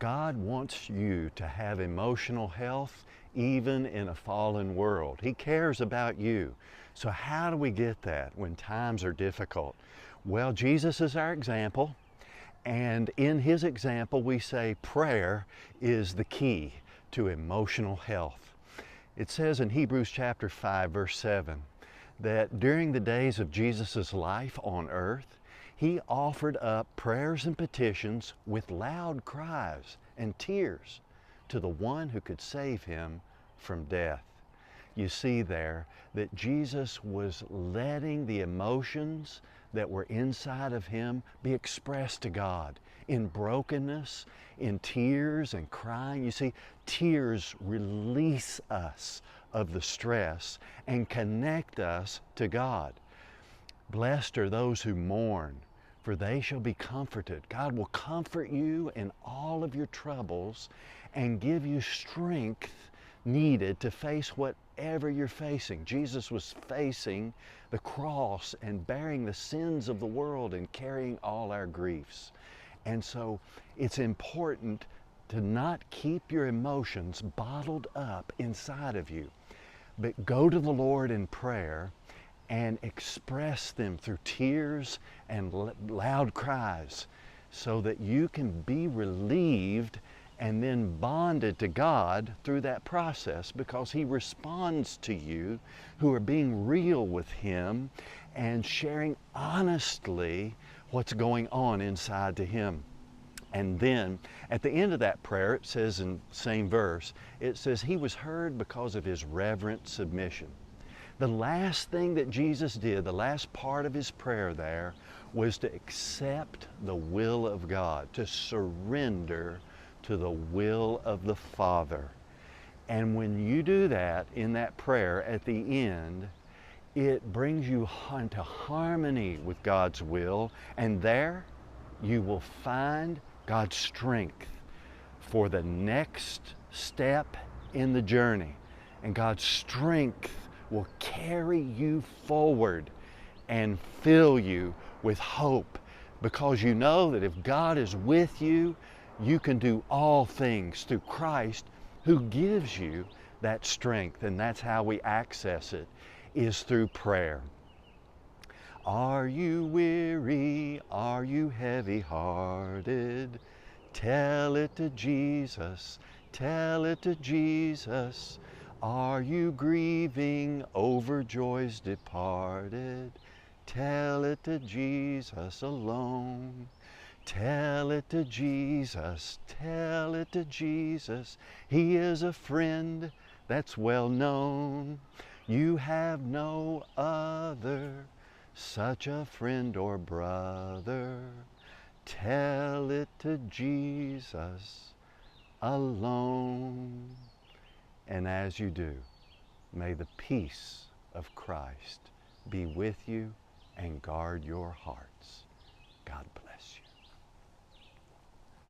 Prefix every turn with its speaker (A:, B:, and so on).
A: God wants you to have emotional health even in a fallen world. He cares about you. So how do we get that when times are difficult? Well, Jesus is our example, and in His example we say prayer is the key to emotional health. It says in Hebrews chapter 5 verse 7 that during the days of Jesus' life on earth, He offered up prayers and petitions with loud cries and tears to the one who could save Him from death. You see there that Jesus was letting the emotions that were inside of Him be expressed to God in brokenness, in tears and crying. You see, tears release us of the stress and connect us to God. Blessed are those who mourn, for they shall be comforted. God will comfort you in all of your troubles and give you strength needed to face whatever you're facing. Jesus was facing the cross and bearing the sins of the world and carrying all our griefs. And so it's important to not keep your emotions bottled up inside of you, but go to the Lord in prayer and express them through tears and loud cries so that you can be relieved and then bonded to God through that process, because He responds to you who are being real with Him and sharing honestly what's going on inside to Him. And then at the end of that prayer, it says in the same verse, it says He was heard because of His reverent submission. The last thing that Jesus did, the last part of His prayer there, was to accept the will of God, to surrender to the will of the Father. And when you do that in that prayer at the end, it brings you into harmony with God's will, and there you will find God's strength for the next step in the journey. And God's strength will carry you forward and fill you with hope, because you know that if God is with you, you can do all things through Christ who gives you that strength. And that's how we access it, is through prayer. Are you weary? Are you heavy-hearted? Tell it to Jesus. Tell it to Jesus. Are you grieving over joys departed? Tell it to Jesus alone. Tell it to Jesus. Tell it to Jesus. He is a friend that's well known. You have no other such a friend or brother. Tell it to Jesus alone. And as you do, may the peace of Christ be with you and guard your hearts. God bless.